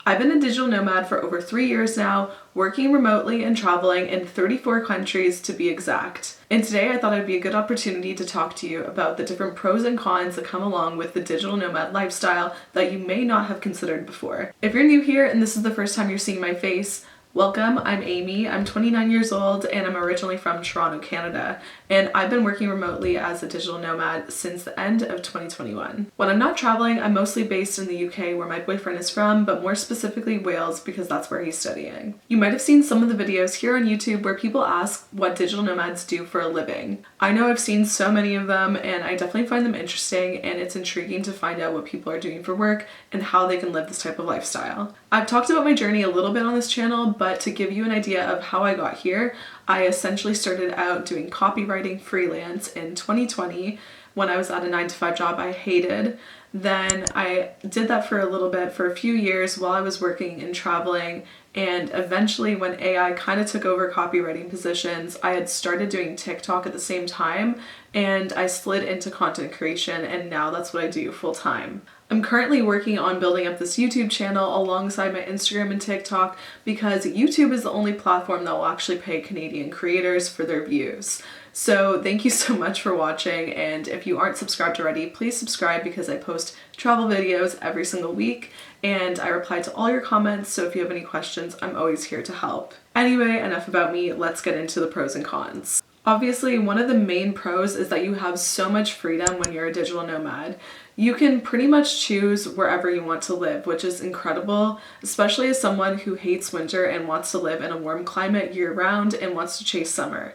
I've been a digital nomad for over 3 years now, working remotely and traveling in 34 countries to be exact. And today I thought it'd be a good opportunity to talk to you about the different pros and cons that come along with the digital nomad lifestyle that you may not have considered before. If you're new here and this is the first time you're seeing my face, welcome, I'm Amy, I'm 29 years old and I'm originally from Toronto, Canada, and I've been working remotely as a digital nomad since the end of 2021. When I'm not traveling, I'm mostly based in the UK where my boyfriend is from, but more specifically Wales because that's where he's studying. You might have seen some of the videos here on YouTube where people ask what digital nomads do for a living. I know I've seen so many of them and I definitely find them interesting, and it's intriguing to find out what people are doing for work and how they can live this type of lifestyle. I've talked about my journey a little bit on this channel, but to give you an idea of how I got here, I essentially started out doing copywriting freelance in 2020 when I was at a 9-to-5 job I hated. Then I did that for a little bit, for a few years while I was working and traveling, and eventually when AI kind of took over copywriting positions, I had started doing TikTok at the same time and I slid into content creation, and now that's what I do full time. I'm currently working on building up this YouTube channel alongside my Instagram and TikTok because YouTube is the only platform that will actually pay Canadian creators for their views. So thank you so much for watching, and if you aren't subscribed already, please subscribe because I post travel videos every single week and I reply to all your comments, so if you have any questions, I'm always here to help. Anyway, enough about me, let's get into the pros and cons. Obviously, one of the main pros is that you have so much freedom when you're a digital nomad. You can pretty much choose wherever you want to live, which is incredible, especially as someone who hates winter and wants to live in a warm climate year-round and wants to chase summer.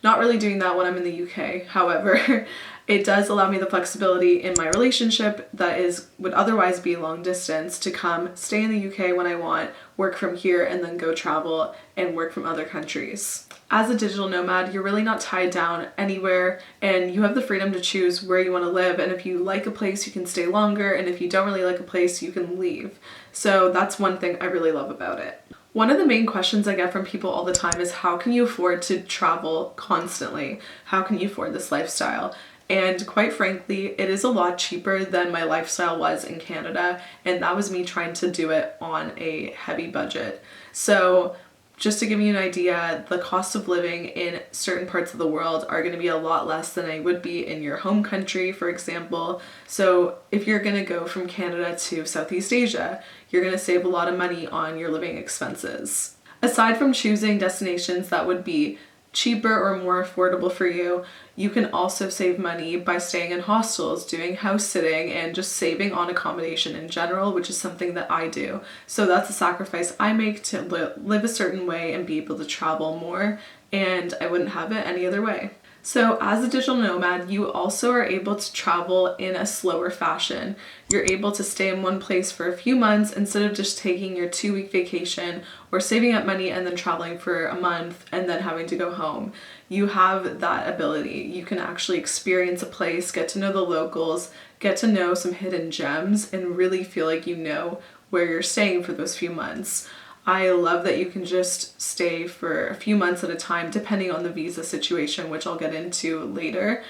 Not really doing that when I'm in the UK, however, it does allow me the flexibility in my relationship that would otherwise be long distance to come stay in the UK when I want, work from here, and then go travel and work from other countries. As a digital nomad, you're really not tied down anywhere and you have the freedom to choose where you want to live, and if you like a place you can stay longer, and if you don't really like a place you can leave. So that's one thing I really love about it. One of the main questions I get from people all the time is how can you afford to travel constantly? How can you afford this lifestyle? And quite frankly, it is a lot cheaper than my lifestyle was in Canada, and that was me trying to do it on a heavy budget. So just to give you an idea, the cost of living in certain parts of the world are going to be a lot less than they would be in your home country, for example. So if you're going to go from Canada to Southeast Asia, you're going to save a lot of money on your living expenses. Aside from choosing destinations that would be cheaper or more affordable for you, you can also save money by staying in hostels, doing house sitting, and just saving on accommodation in general, which is something that I do. So that's a sacrifice I make to live a certain way and be able to travel more, and I wouldn't have it any other way. So as a digital nomad, you also are able to travel in a slower fashion. You're able to stay in one place for a few months instead of just taking your 2-week vacation or saving up money and then traveling for a month and then having to go home. You have that ability. You can actually experience a place, get to know the locals, get to know some hidden gems, and really feel like you know where you're staying for those few months. I love that you can just stay for a few months at a time depending on the visa situation, which I'll get into later,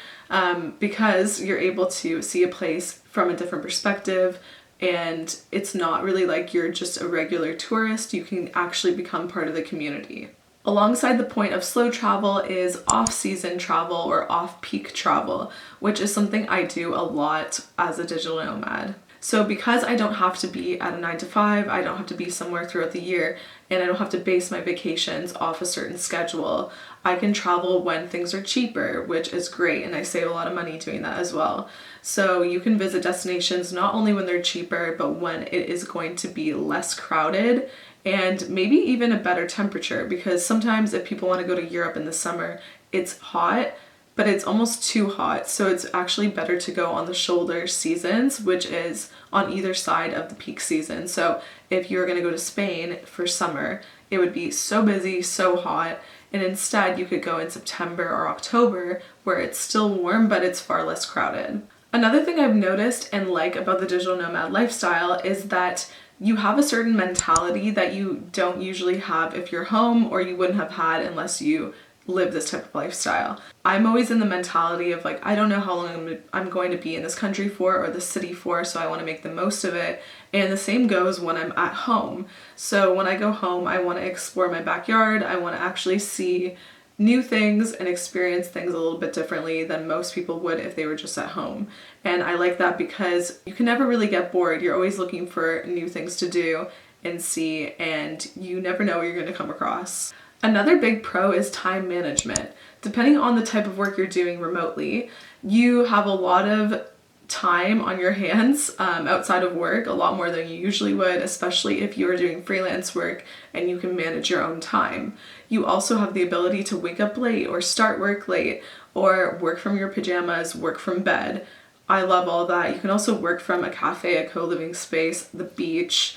because you're able to see a place from a different perspective, and it's not really like you're just a regular tourist. You can actually become part of the community. Alongside the point of slow travel is off-season travel or off-peak travel, which is something I do a lot as a digital nomad. So because I don't have to be at a 9-to-5, I don't have to be somewhere throughout the year, and I don't have to base my vacations off a certain schedule, I can travel when things are cheaper, which is great, and I save a lot of money doing that as well. So you can visit destinations not only when they're cheaper, but when it is going to be less crowded and maybe even a better temperature, because sometimes if people want to go to Europe in the summer, it's hot, but it's almost too hot, so it's actually better to go on the shoulder seasons, which is on either side of the peak season. So if you're going to go to Spain for summer, it would be so busy, so hot, and instead you could go in September or October where it's still warm but it's far less crowded. Another thing I've noticed and like about the digital nomad lifestyle is that you have a certain mentality that you don't usually have if you're home, or you wouldn't have had unless you live this type of lifestyle. I'm always in the mentality of like, I don't know how long I'm going to be in this country for or this city for, so I want to make the most of it. And the same goes when I'm at home. So when I go home, I want to explore my backyard. I want to actually see new things and experience things a little bit differently than most people would if they were just at home. And I like that because you can never really get bored. You're always looking for new things to do and see, and you never know what you're going to come across. Another big pro is time management. Depending on the type of work you're doing remotely, you have a lot of time on your hands outside of work, a lot more than you usually would, especially if you're doing freelance work and you can manage your own time. You also have the ability to wake up late or start work late or work from your pajamas, work from bed. I love all that. You can also work from a cafe, a co-living space, the beach.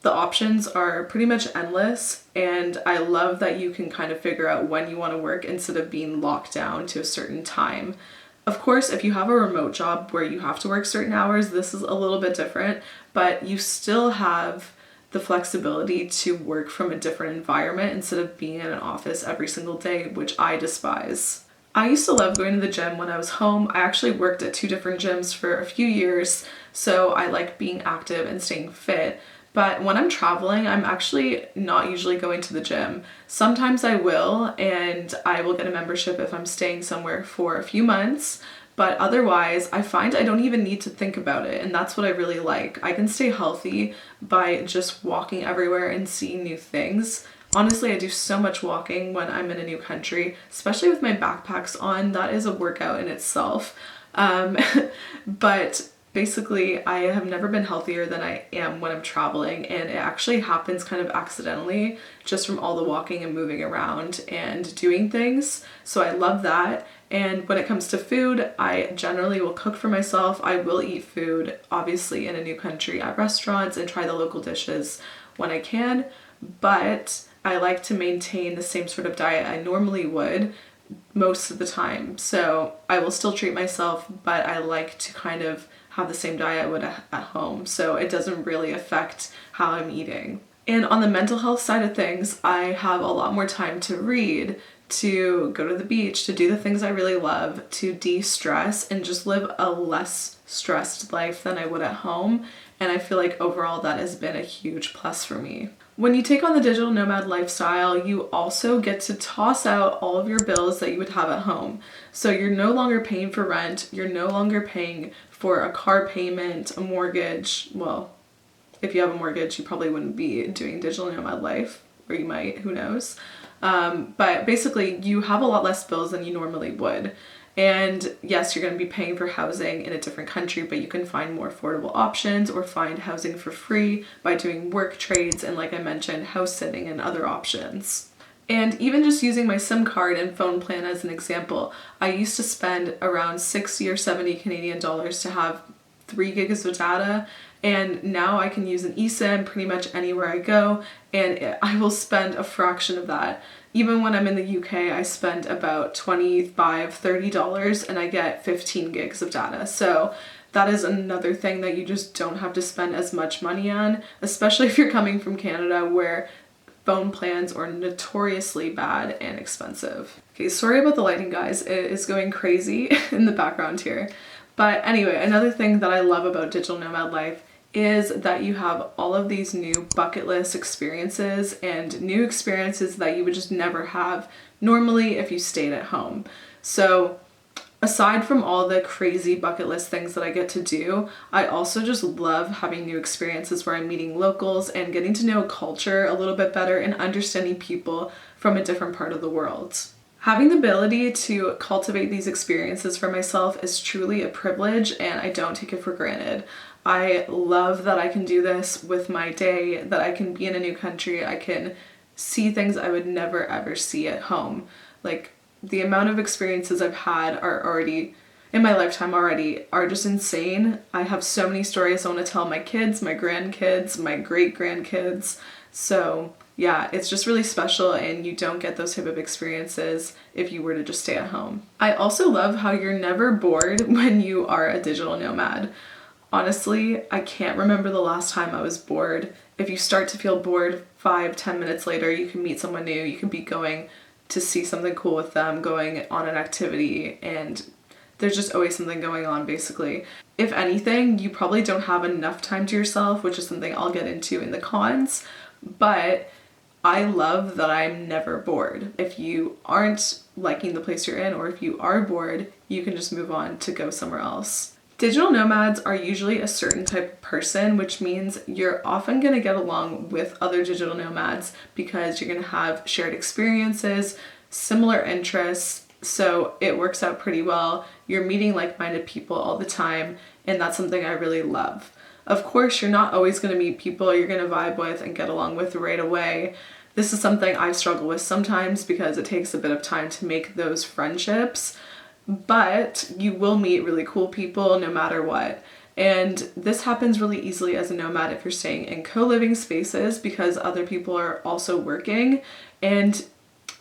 The options are pretty much endless, and I love that you can kind of figure out when you want to work instead of being locked down to a certain time. Of course, if you have a remote job where you have to work certain hours, this is a little bit different, but you still have the flexibility to work from a different environment instead of being in an office every single day, which I despise. I used to love going to the gym when I was home. I actually worked at 2 different gyms for a few years, so I like being active and staying fit. But when I'm traveling, I'm actually not usually going to the gym. Sometimes I will, and I will get a membership if I'm staying somewhere for a few months. But otherwise, I find I don't even need to think about it, and that's what I really like. I can stay healthy by just walking everywhere and seeing new things. Honestly, I do so much walking when I'm in a new country, especially with my backpacks on. That is a workout in itself. But basically, I have never been healthier than I am when I'm traveling, and it actually happens kind of accidentally just from all the walking and moving around and doing things. So I love that. And when it comes to food, I generally will cook for myself. I will eat food, obviously, in a new country at restaurants and try the local dishes when I can, but I like to maintain the same sort of diet I normally would most of the time. So I will still treat myself, but I like to kind of have the same diet I would at home, so it doesn't really affect how I'm eating. And on the mental health side of things, I have a lot more time to read, to go to the beach, to do the things I really love, to de-stress and just live a less stressed life than I would at home. And I feel like overall that has been a huge plus for me. When you take on the digital nomad lifestyle, you also get to toss out all of your bills that you would have at home. So you're no longer paying for rent, you're no longer paying for a car payment, a mortgage. Well, if you have a mortgage, you probably wouldn't be doing digital nomad life, or you might, who knows. But basically, you have a lot less bills than you normally would. And yes, you're going to be paying for housing in a different country, but you can find more affordable options or find housing for free by doing work trades and, like I mentioned, house sitting and other options. And even just using my SIM card and phone plan as an example, I used to spend around 60 or 70 Canadian dollars to have 3 gigs of data, and now I can use an eSIM pretty much anywhere I go, and I will spend a fraction of that. Even when I'm in the UK, I spend about $25, $30 and I get 15 gigs of data. So that is another thing that you just don't have to spend as much money on, especially if you're coming from Canada where phone plans are notoriously bad and expensive. Okay, sorry about the lighting, guys. It is going crazy in the background here. But anyway, another thing that I love about digital nomad life is that you have all of these new bucket list experiences and new experiences that you would just never have normally if you stayed at home. So aside from all the crazy bucket list things that I get to do, I also just love having new experiences where I'm meeting locals and getting to know culture a little bit better and understanding people from a different part of the world. Having the ability to cultivate these experiences for myself is truly a privilege, and I don't take it for granted. I love that I can do this with my day, that I can be in a new country, I can see things I would never ever see at home. Like, the amount of experiences I've had are already, in my lifetime already, are just insane. I have so many stories I want to tell my kids, my grandkids, my great-grandkids. So yeah, it's just really special, and you don't get those type of experiences if you were to just stay at home. I also love how you're never bored when you are a digital nomad. Honestly, I can't remember the last time I was bored. If you start to feel bored 5-10 minutes later, you can meet someone new, you can be going to see something cool with them, going on an activity, and there's just always something going on basically. If anything, you probably don't have enough time to yourself, which is something I'll get into in the cons, but I love that I'm never bored. If you aren't liking the place you're in, or if you are bored, you can just move on to go somewhere else. Digital nomads are usually a certain type of person, which means you're often going to get along with other digital nomads because you're going to have shared experiences, similar interests, so it works out pretty well. You're meeting like-minded people all the time, and that's something I really love. Of course, you're not always going to meet people you're going to vibe with and get along with right away. This is something I struggle with sometimes because it takes a bit of time to make those friendships, but you will meet really cool people no matter what. And this happens really easily as a nomad if you're staying in co-living spaces because other people are also working, and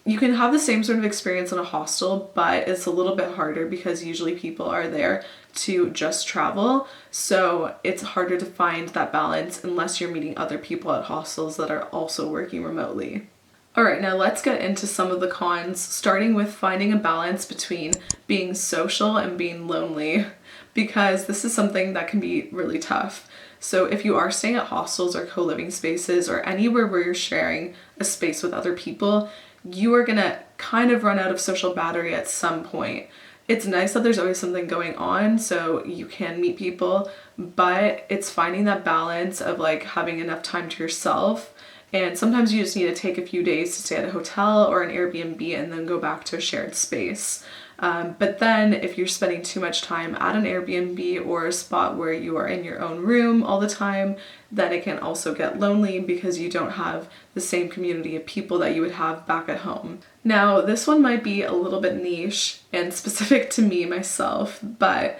you can have the same sort of experience in a hostel, but it's a little bit harder because usually people are there to just travel. So it's harder to find that balance unless you're meeting other people at hostels that are also working remotely. All right, now let's get into some of the cons, starting with finding a balance between being social and being lonely, because this is something that can be really tough. So if you are staying at hostels or co-living spaces or anywhere where you're sharing a space with other people, you are gonna kind of run out of social battery at some point. It's nice that there's always something going on so you can meet people, but it's finding that balance of like having enough time to yourself. And sometimes you just need to take a few days to stay at a hotel or an Airbnb and then go back to a shared space. But then if you're spending too much time at an Airbnb or a spot where you are in your own room all the time, then it can also get lonely because you don't have the same community of people that you would have back at home. Now, this one might be a little bit niche and specific to me myself, but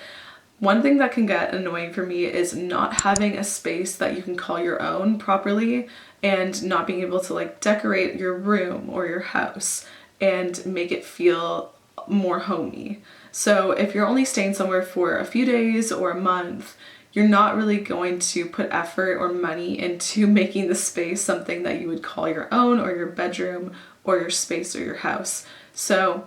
one thing that can get annoying for me is not having a space that you can call your own properly and not being able to like decorate your room or your house and make it feel more homey. So if you're only staying somewhere for a few days or a month, you're not really going to put effort or money into making the space something that you would call your own or your bedroom or your space or your house. So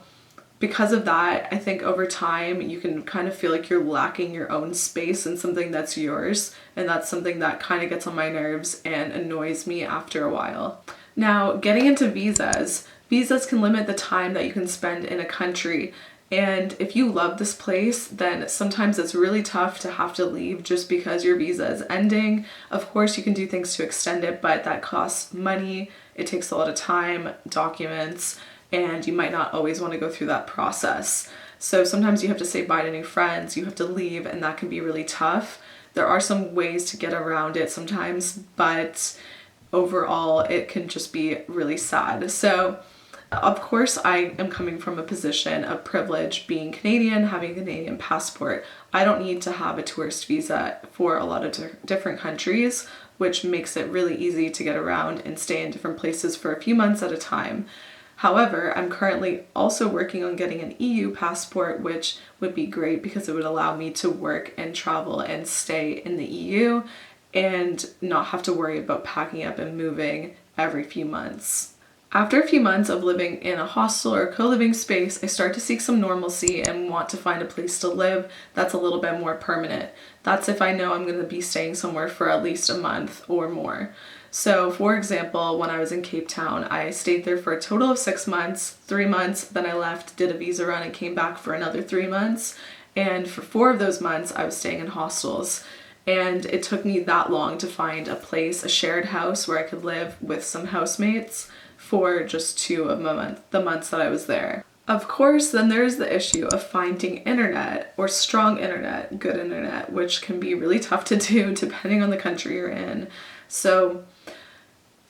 because of that, I think over time you can kind of feel like you're lacking your own space and something that's yours, and that's something that kind of gets on my nerves and annoys me after a while. Now, getting into visas can limit the time that you can spend in a country, and if you love this place, then sometimes it's really tough to have to leave just because your visa is ending. Of course, you can do things to extend it, but that costs money, it takes a lot of time, documents, and you might not always want to go through that process. So sometimes you have to say bye to new friends, you have to leave, and that can be really tough. There are some ways to get around it sometimes, but overall it can just be really sad. So of course I am coming from a position of privilege, being Canadian, having a Canadian passport. I don't need to have a tourist visa for a lot of different countries, which makes it really easy to get around and stay in different places for a few months at a time. However, I'm currently also working on getting an EU passport, which would be great because it would allow me to work and travel and stay in the EU and not have to worry about packing up and moving every few months. After a few months of living in a hostel or co-living space, I start to seek some normalcy and want to find a place to live that's a little bit more permanent. That's if I know I'm going to be staying somewhere for at least a month or more. So for example, when I was in Cape Town, I stayed there for a total of 6 months, 3 months, then I left, did a visa run and came back for another 3 months. And for 4 of those months, I was staying in hostels. And it took me that long to find a place, a shared house where I could live with some housemates for just 2 of the months that I was there. Of course, then there's the issue of finding internet or strong internet, good internet, which can be really tough to do depending on the country you're in. So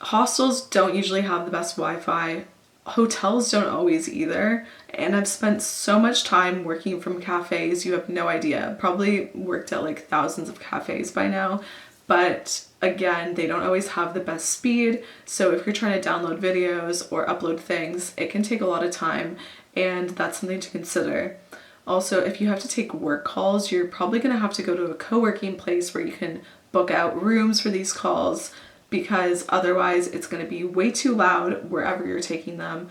hostels don't usually have the best Wi-Fi. Hotels don't always either. And I've spent so much time working from cafes, you have no idea. I've probably worked at like thousands of cafes by now. But again, they don't always have the best speed. So if you're trying to download videos or upload things, it can take a lot of time. And that's something to consider. Also, if you have to take work calls, you're probably going to have to go to a co-working place where you can book out rooms for these calls, because otherwise it's going to be way too loud wherever you're taking them.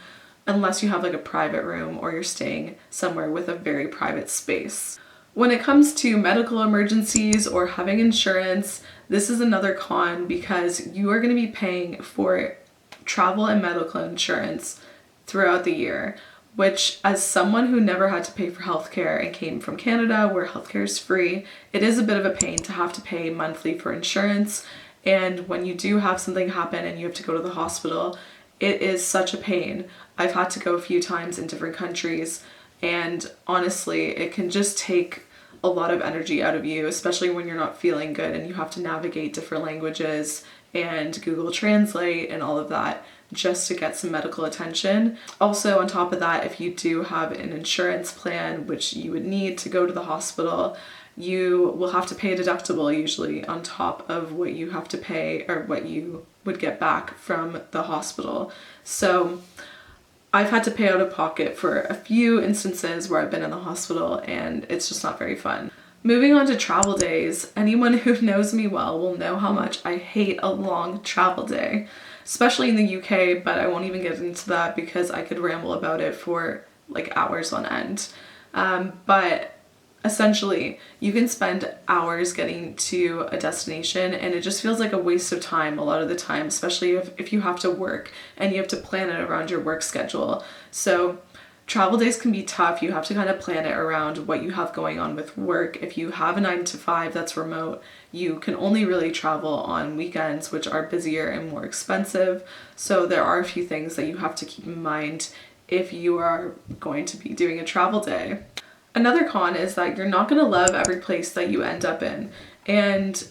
unless you have like a private room or you're staying somewhere with a very private space. When it comes to medical emergencies or having insurance, this is another con because you are going to be paying for travel and medical insurance throughout the year, which, as someone who never had to pay for healthcare and came from Canada where healthcare is free, it is a bit of a pain to have to pay monthly for insurance. And when you do have something happen and you have to go to the hospital, it is such a pain. I've had to go a few times in different countries, and honestly, it can just take a lot of energy out of you, especially when you're not feeling good and you have to navigate different languages and Google Translate and all of that just to get some medical attention. Also, on top of that, if you do have an insurance plan, which you would need to go to the hospital, you will have to pay a deductible usually on top of what you have to pay or what you would get back from the hospital. So I've had to pay out of pocket for a few instances where I've been in the hospital, and it's just not very fun. Moving on to travel days, anyone who knows me well will know how much I hate a long travel day, especially in the UK, but I won't even get into that because I could ramble about it for like hours on end. But essentially, you can spend hours getting to a destination and it just feels like a waste of time a lot of the time, especially if you have to work and you have to plan it around your work schedule. So travel days can be tough. You have to kind of plan it around what you have going on with work. If you have a 9 to 5 that's remote, you can only really travel on weekends, which are busier and more expensive. So there are a few things that you have to keep in mind if you are going to be doing a travel day. Another con is that you're not going to love every place that you end up in. And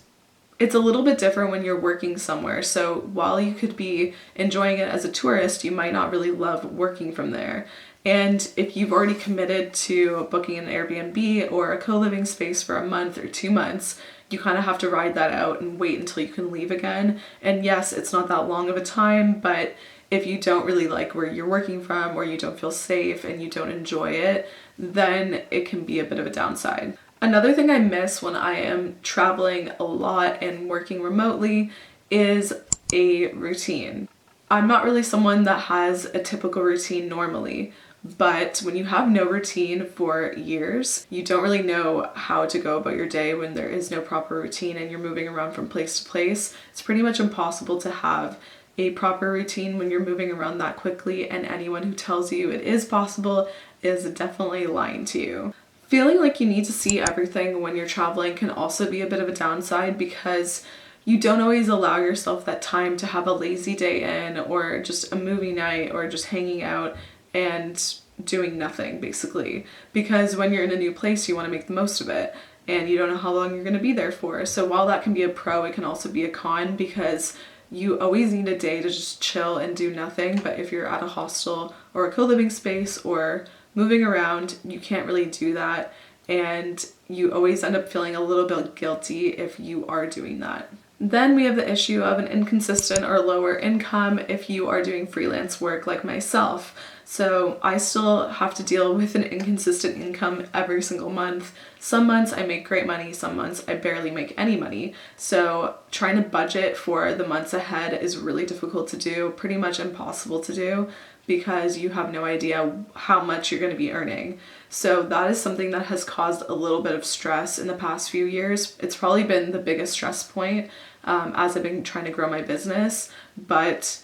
it's a little bit different when you're working somewhere. So while you could be enjoying it as a tourist, you might not really love working from there. And if you've already committed to booking an Airbnb or a co-living space for a month or 2 months, you kind of have to ride that out and wait until you can leave again. And yes, it's not that long of a time, but if you don't really like where you're working from or you don't feel safe and you don't enjoy it, then it can be a bit of a downside. Another thing I miss when I am traveling a lot and working remotely is a routine. I'm not really someone that has a typical routine normally, but when you have no routine for years, you don't really know how to go about your day when there is no proper routine and you're moving around from place to place. It's pretty much impossible to have a proper routine when you're moving around that quickly, and anyone who tells you it is possible is definitely lying to you. Feeling like you need to see everything when you're traveling can also be a bit of a downside because you don't always allow yourself that time to have a lazy day in or just a movie night or just hanging out and doing nothing basically, because when you're in a new place you want to make the most of it and you don't know how long you're going to be there for. So while that can be a pro, it can also be a con because you always need a day to just chill and do nothing. But if you're at a hostel or a co-living space or moving around, you can't really do that, and you always end up feeling a little bit guilty if you are doing that. Then we have the issue of an inconsistent or lower income if you are doing freelance work like myself. So I still have to deal with an inconsistent income every single month. Some months I make great money, some months I barely make any money. So trying to budget for the months ahead is really difficult to do, pretty much impossible to do, because you have no idea how much you're going to be earning. So that is something that has caused a little bit of stress in the past few years. It's probably been the biggest stress point as I've been trying to grow my business, but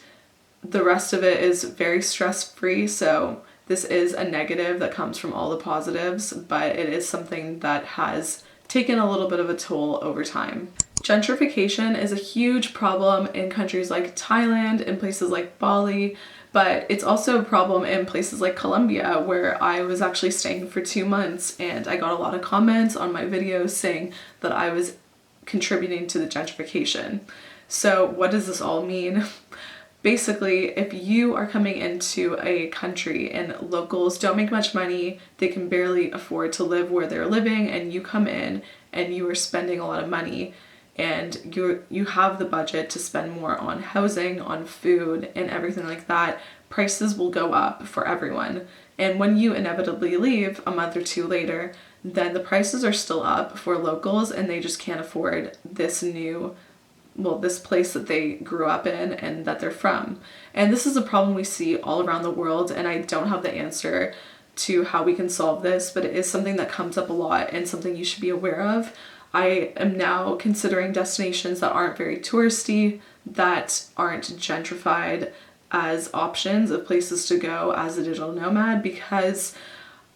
the rest of it is very stress-free. So this is a negative that comes from all the positives, but it is something that has taken a little bit of a toll over time. Gentrification is a huge problem in countries like Thailand and places like Bali, but it's also a problem in places like Colombia, where I was actually staying for 2 months and I got a lot of comments on my videos saying that I was contributing to the gentrification. So what does this all mean? Basically, if you are coming into a country and locals don't make much money, they can barely afford to live where they're living, and you come in and you are spending a lot of money, and you have the budget to spend more on housing, on food, and everything like that, prices will go up for everyone. And when you inevitably leave a month or 2 later, then the prices are still up for locals and they just can't afford this new this place that they grew up in and that they're from. And this is a problem we see all around the world, and I don't have the answer to how we can solve this, but it is something that comes up a lot and something you should be aware of. I am now considering destinations that aren't very touristy, that aren't gentrified, as options of places to go as a digital nomad, because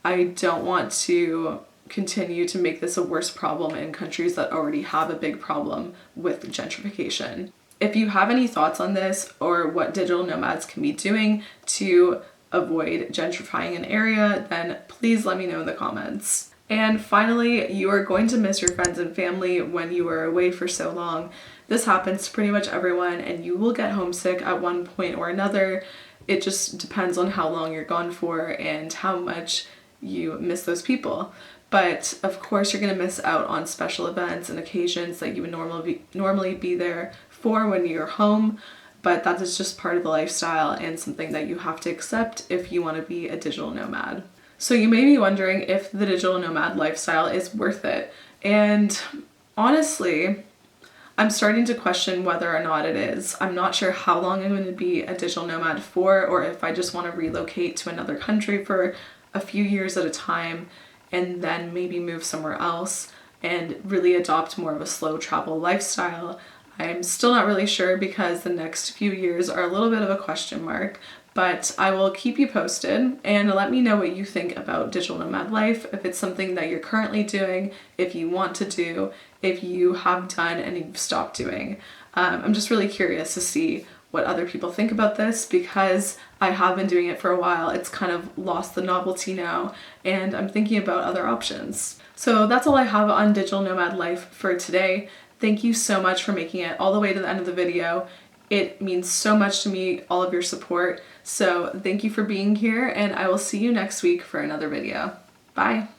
I don't want to continue to make this a worse problem in countries that already have a big problem with gentrification. If you have any thoughts on this or what digital nomads can be doing to avoid gentrifying an area, then please let me know in the comments. And finally, you are going to miss your friends and family when you are away for so long. This happens to pretty much everyone, and you will get homesick at one point or another. It just depends on how long you're gone for and how much you miss those people. But of course, you're going to miss out on special events and occasions that you would normally be there for when you're home. But that is just part of the lifestyle and something that you have to accept if you want to be a digital nomad. So you may be wondering if the digital nomad lifestyle is worth it. And honestly, I'm starting to question whether or not it is. I'm not sure how long I'm going to be a digital nomad for, or if I just want to relocate to another country for a few years at a time and then maybe move somewhere else and really adopt more of a slow travel lifestyle. I'm still not really sure because the next few years are a little bit of a question mark, but I will keep you posted and let me know what you think about digital nomad life, if it's something that you're currently doing, if you want to do, if you have done and you've stopped doing. I'm just really curious to see what other people think about this because I have been doing it for a while. It's kind of lost the novelty now and I'm thinking about other options. So that's all I have on digital nomad life for today. Thank you so much for making it all the way to the end of the video. It means so much to me, all of your support. So thank you for being here, and I will see you next week for another video. Bye.